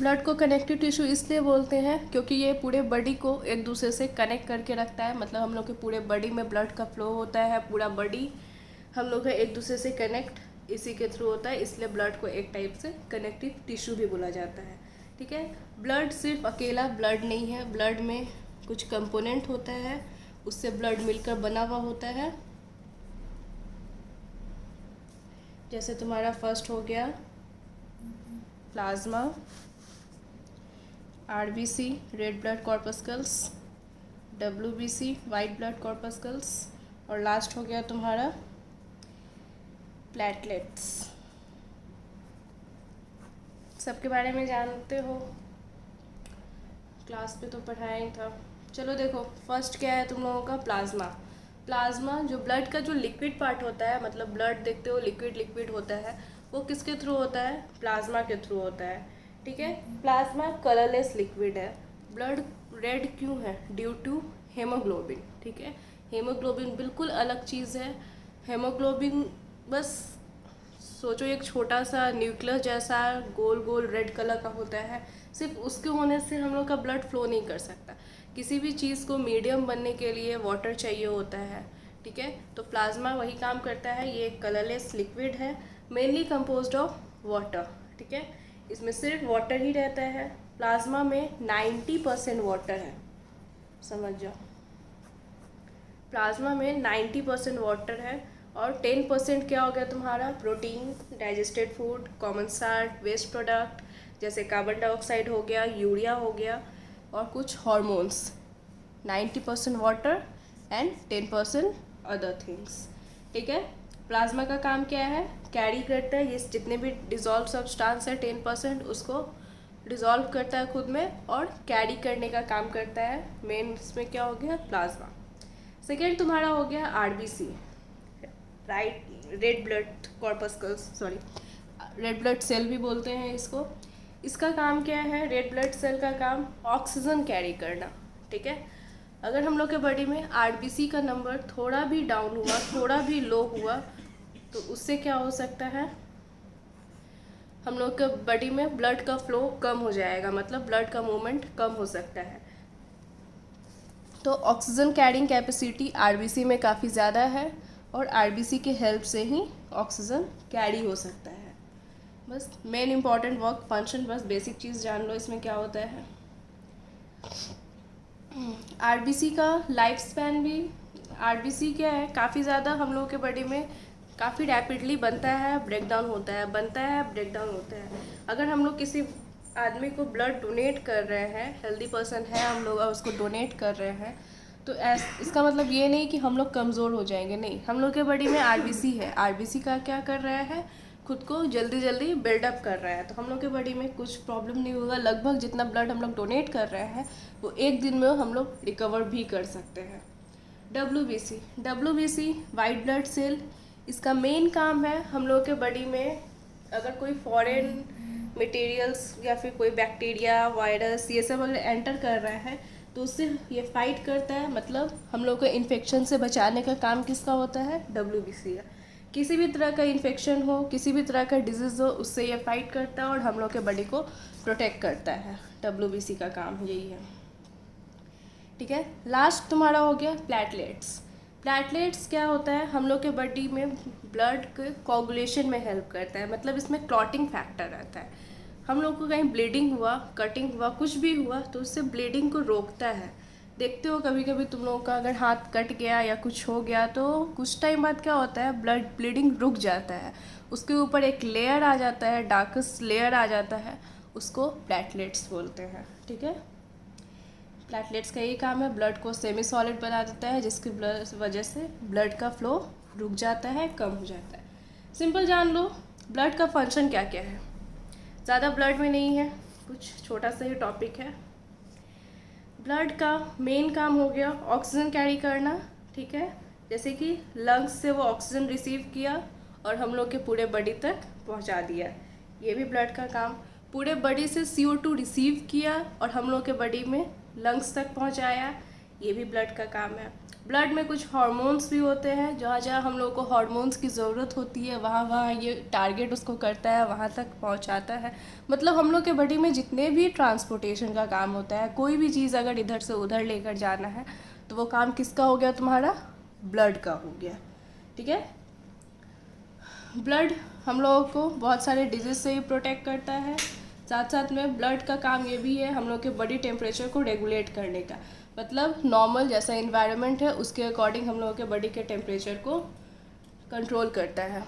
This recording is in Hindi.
ब्लड को कनेक्टिव टिश्यू इसलिए बोलते हैं क्योंकि ये पूरे बॉडी को एक दूसरे से कनेक्ट करके रखता है। मतलब हम लोग के पूरे बॉडी में ब्लड का फ्लो होता है, पूरा बॉडी हम लोग का एक दूसरे से कनेक्ट इसी के थ्रू होता है, इसलिए ब्लड को एक टाइप से कनेक्टिव टिश्यू भी बोला जाता है। ठीक है, ब्लड सिर्फ अकेला ब्लड नहीं है, ब्लड में कुछ कंपोनेंट होता है, उससे ब्लड मिलकर बना हुआ होता है। जैसे तुम्हारा फर्स्ट हो गया plasma, RBC red blood corpuscles, WBC white blood corpuscles, और लास्ट हो गया तुम्हारा प्लेटलेट्स। सबके बारे में जानते हो, क्लास पे तो पढ़ाया ही था। चलो देखो, फर्स्ट क्या है तुम लोगों का, प्लाज्मा। प्लाज्मा जो ब्लड का जो लिक्विड पार्ट होता है, मतलब ब्लड देखते हो लिक्विड लिक्विड होता है, वो किसके थ्रू होता है, प्लाज्मा के थ्रू होता है। ठीक है, प्लाज्मा कलरलेस लिक्विड है। ब्लड रेड क्यों है, ड्यू टू हेमोग्लोबिन। ठीक है, हेमोग्लोबिन बिल्कुल अलग चीज़ है। हेमोग्लोबिन बस सोचो एक छोटा सा न्यूक्लियस जैसा गोल गोल रेड कलर का होता है, सिर्फ उसके होने से हम लोग का ब्लड फ्लो नहीं कर सकता। किसी भी चीज़ को मीडियम बनने के लिए वाटर चाहिए होता है। ठीक है, तो प्लाज्मा वही काम करता है। ये कलरलेस लिक्विड है, मेनली कंपोज्ड ऑफ वाटर। ठीक है, इसमें सिर्फ वाटर ही रहता है। प्लाज्मा में 90% वाटर है, समझ जाओ। प्लाज्मा में 90% वाटर है और 10% क्या हो गया तुम्हारा, protein, digested food, common salt, waste product जैसे कार्बन डाइऑक्साइड हो गया, यूरिया हो गया, और कुछ hormones. 90% water and 10% other things. ठीक है, प्लाज्मा का काम क्या है, कैरी करता है ये जितने भी डिज़ोल्व सब्सटेंस है 10% उसको डिज़ोल्व करता है खुद में और कैरी करने का काम करता है। मेन इसमें क्या हो गया, प्लाज्मा। सेकेंड तुम्हारा हो गया RBC, right red blood corpuscles, sorry red blood cell भी बोलते हैं इसको। इसका काम क्या है, रेड ब्लड सेल का काम ऑक्सीजन कैरी करना। ठीक है, अगर हम लोग के बॉडी में आरबीसी का नंबर थोड़ा भी डाउन हुआ, थोड़ा भी लो हुआ, तो उससे क्या हो सकता है, हम लोग के बॉडी में ब्लड का फ्लो कम हो जाएगा, मतलब ब्लड का मूवमेंट कम हो सकता है। तो ऑक्सीजन कैरिंग कैपेसिटी आरबीसी में काफ़ी ज़्यादा है और आरबीसी के हेल्प से ही ऑक्सीजन कैरी हो सकता है। बस मेन इम्पॉर्टेंट वर्क फंक्शन, बस बेसिक चीज़ जान लो इसमें क्या होता है। आरबीसी का लाइफ स्पैन भी, आरबीसी क्या है, काफ़ी ज़्यादा हम लोगों के बॉडी में काफ़ी रैपिडली बनता है, ब्रेकडाउन होता है, बनता है, ब्रेकडाउन होता है। अगर हम लोग किसी आदमी को ब्लड डोनेट कर रहे हैं, हेल्दी पर्सन है, हम लोग उसको डोनेट कर रहे हैं, तो इसका मतलब ये नहीं कि हम लोग कमज़ोर हो जाएंगे, नहीं। हम लोग के बॉडी में आरबीसी है, आरबीसी का क्या कर रहा है, खुद को जल्दी जल्दी बिल्डअप कर रहा है, तो हम लोग के बॉडी में कुछ प्रॉब्लम नहीं होगा। लगभग जितना ब्लड हम लोग डोनेट कर रहे हैं वो एक दिन में हम लोग रिकवर भी कर सकते हैं। WBC, WBC white blood cell, इसका मेन काम है हम लोग के बॉडी में अगर कोई फॉरेन मटेरियल्स या फिर कोई बैक्टीरिया, वायरस, ये सब अगर एंटर कर रहा है तो उससे ये फाइट करता है। मतलब हम लोग को इन्फेक्शन से बचाने का काम किसका होता है, डब्ल्यूबीसी का। किसी भी तरह का इन्फेक्शन हो, किसी भी तरह का डिजीज़ हो, उससे ये फाइट करता है और हम लोग के बॉडी को प्रोटेक्ट करता है। डब्ल्यूबीसी का काम यही है। ठीक है, लास्ट तुम्हारा हो गया प्लेटलेट्स। प्लेटलेट्स क्या होता है, हम लोग के बॉडी में ब्लड के कोगुलेशन में हेल्प करता है, मतलब इसमें क्लॉटिंग फैक्टर रहता है। हम लोग को कहीं ब्लीडिंग हुआ, कटिंग हुआ, कुछ भी हुआ तो उससे ब्लीडिंग को रोकता है। देखते हो कभी कभी तुम लोगों का अगर हाथ कट गया या कुछ हो गया तो कुछ टाइम बाद क्या होता है, ब्लीडिंग रुक जाता है, उसके ऊपर एक लेयर आ जाता है, डार्केस्ट लेयर आ जाता है, उसको प्लेटलेट्स बोलते हैं। ठीक है, प्लेटलेट्स का यही काम है, ब्लड को सेमी सॉलिड बना देता है, जिसकी वजह से ब्लड का फ्लो रुक जाता है, कम हो जाता है। सिंपल जान लो ब्लड का फंक्शन क्या क्या है, ज़्यादा ब्लड में नहीं है, कुछ छोटा सा ही टॉपिक है। ब्लड का मेन काम हो गया ऑक्सीजन कैरी करना। ठीक है, जैसे कि लंग्स से वो ऑक्सीजन रिसीव किया और हम लोग के पूरे बॉडी तक पहुंचा दिया, ये भी ब्लड का काम। पूरे बॉडी से CO2 रिसीव किया और हम लोग के बॉडी में लंग्स तक पहुंचाया, ये भी ब्लड का काम है। ब्लड में कुछ हार्मोन्स भी होते हैं, जहाँ जहाँ हम लोग को हार्मोन्स की ज़रूरत होती है वहाँ वहाँ ये टारगेट उसको करता है, वहाँ तक पहुँचाता है। मतलब हम लोग के बॉडी में जितने भी ट्रांसपोर्टेशन का काम होता है, कोई भी चीज़ अगर इधर से उधर लेकर जाना है तो वो काम किसका हो गया, तुम्हारा ब्लड का हो गया। ठीक है। ब्लड हम लोगों को बहुत सारे डिजीज़ से भी प्रोटेक्ट करता है। साथ साथ में ब्लड का काम ये भी है हम लोग के बॉडी टेम्परेचर को रेगुलेट करने का। मतलब नॉर्मल जैसा इन्वायरमेंट है उसके अकॉर्डिंग हम लोगों के बॉडी के टेम्परेचर को कंट्रोल करता है।